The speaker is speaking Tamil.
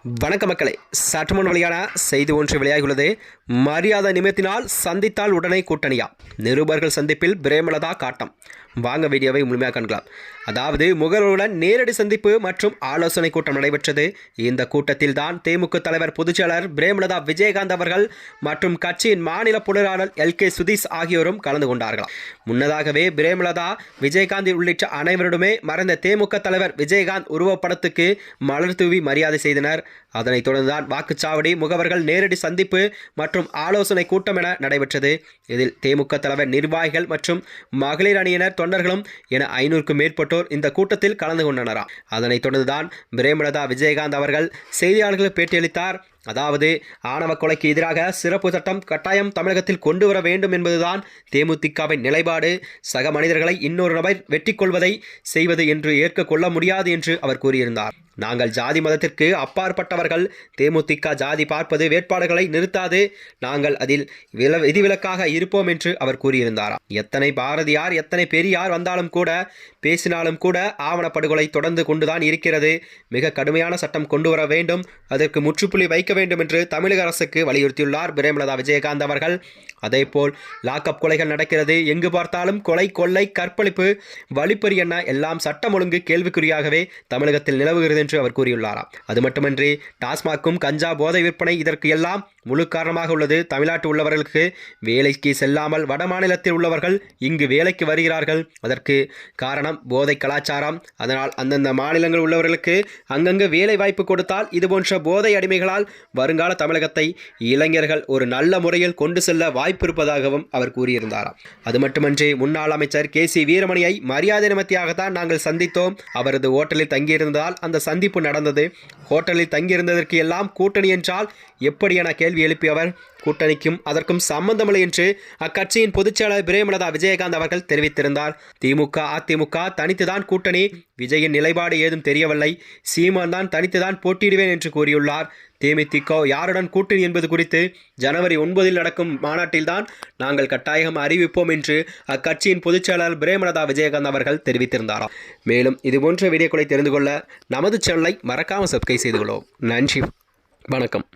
வணக்க மக்களே, சற்றுமுன் வழியான செய்தி ஒன்று வெளியாகியுள்ளது. மரியாதை நிமித்தினால் சந்தித்தால் உடனே கூட்டணியா? நிருபர்கள் சந்திப்பில் பிரேமலதா காட்டம். வாங்க வீடியோவை முழுமையாக காண்கலாம். அதாவது முகவருடன் நேரடி சந்திப்பு மற்றும் ஆலோசனை கூட்டம் நடைபெற்றது. இந்த கூட்டத்தில் தான் தேமுதிக தலைவர் பொதுச்செயலாளர் பிரேமலதா விஜயகாந்த் அவர்கள் மற்றும் கட்சியின் மாநில பொருளாளர் LK சுதீஷ் ஆகியோரும் கலந்து கொண்டார்கள். முன்னதாகவே பிரேமலதா, விஜயகாந்த் உள்ளிட்ட அனைவருடமே மறைந்த தேமுதிக தலைவர் விஜயகாந்த் உருவப்படத்துக்கு மலர் தூவி மரியாதை செய்தனர். அதனைத் தொடர்ந்துதான் வாக்குச்சாவடி, முகவர்கள் நேரடி சந்திப்பு மற்றும் ஆலோசனை கூட்டம் என நடைபெற்றது. இதில் தேமுதிக தலைவர் நிர்வாகிகள் மற்றும் மகளிர் அணியினர், தொண்டர்களும் என 500க்கும் மேற்பட்டோர் இந்த கூட்டத்தில் கலந்து கொண்டனர். அதனைத் தொடர்ந்துதான் பிரேமலதா விஜயகாந்த் அவர்கள் செய்தியாளர்களுக்கு பேட்டியளித்தார். அதாவது, ஆணவ கொலைக்கு எதிராக சிறப்பு சட்டம் கட்டாயம் தமிழகத்தில் கொண்டு வர வேண்டும் என்பதுதான் தேமுதிகவின் நிலைப்பாடு. சக மனிதர்களை இன்னொரு நபர் வெட்டி கொள்வதை செய்வது என்று ஏற்கொள்ள முடியாது என்று அவர் கூறியிருந்தார். நாங்கள் ஜாதி மதத்திற்கு அப்பாற்பட்டவர்கள். தேமுதிக ஜாதி பார்ப்பது வேட்பாளர்களை நிறுத்தாது. நாங்கள் அதில் விதிவிலக்காக இருப்போம் என்று அவர் கூறியிருந்தார். எத்தனை பாரதியார், எத்தனை பெரியார் வந்தாலும் கூட, பேசினாலும் கூட ஆவணப்படுகொலை தொடர்ந்து கொண்டுதான் இருக்கிறது. மிக கடுமையான சட்டம் கொண்டு வர வேண்டும். அதற்கு முற்றுப்புள்ளி வைக்க வேண்டும் என்று தமிழக அரசுக்கு வலியுறுத்தியுள்ளார் பிரேமலதா விஜயகாந்த் அவர்கள். அதேபோல் லாக்அப் கொலைகள் நடக்கிறது. எங்கு பார்த்தாலும் கொலை, கொள்ளை, கற்பழிப்பு, வழிப்பறி என எல்லாம் சட்டம் ஒழுங்கு கேள்விக்குறியாகவே தமிழகத்தில் நிலவுகிறது என்று அவர் கூறியுள்ளாராம். அது மட்டுமின்றி டாஸ்மாக்கும் கஞ்சா போதை விற்பனை இதற்கு எல்லாம் முழு காரணமாக உள்ளது. தமிழ்நாட்டில் உள்ளவர்களுக்கு வேலைக்கு செல்லாமல் வட மாநிலத்தில் உள்ளவர்கள் இங்கு வேலைக்கு வருகிறார்கள். அதற்கு காரணம் போதை கலாச்சாரம். அதனால் அந்தந்த மாநிலங்கள் உள்ளவர்களுக்கு அங்கங்கு வேலை வாய்ப்பு கொடுத்தால் இதுபோன்ற போதை அடிமைகளால் வருங்கால தமிழகத்தை இளைஞர்கள் ஒரு நல்ல முறையில் கொண்டு செல்ல வாய்ப்பு இருப்பதாகவும் அவர் கூறியிருந்தாராம். அது மட்டுமின்றி முன்னாள் அமைச்சர் KC வீரமணியை மரியாதை நிமித்தியாகத்தான் நாங்கள் சந்தித்தோம். அவரது ஹோட்டலில் தங்கியிருந்ததால் அந்த சந்திப்பு நடந்தது. ஹோட்டலில் தங்கியிருந்ததற்கு எல்லாம் கூட்டணி என்றால் எப்படி என கேள்வி எழுப்பிய அவர், கூட்டணிக்கும் அதற்கும் சம்பந்தமில்லை என்று அக்கட்சியின் பொதுச்செயலாளர் பிரேமலதா விஜயகாந்த் அவர்கள் தெரிவித்திருந்தார். திமுக, அதிமுக தனித்துதான் கூட்டணி. விஜயின் நிலைப்பாடு ஏதும் தெரியவில்லை. சீமான் தான் தனித்துதான் போட்டியிடுவேன் என்று கூறியுள்ளார். தேமுதிக யாருடன் கூட்டணி என்பது குறித்து ஜனவரி 9 நடக்கும் மாநாட்டில்தான் நாங்கள் கட்டாயம் அறிவிப்போம் என்று அக்கட்சியின் பொதுச்செயலாளர் பிரேமலதா விஜயகாந்த் அவர்கள் தெரிவித்திருந்தாராம். மேலும் இதுபோன்ற வீடியோக்களை தெரிந்து கொள்ள நமது சேனலை மறக்காமல் சப்ஸ்கிரைப் செய்து கொள்வோம். நன்றி, வணக்கம்.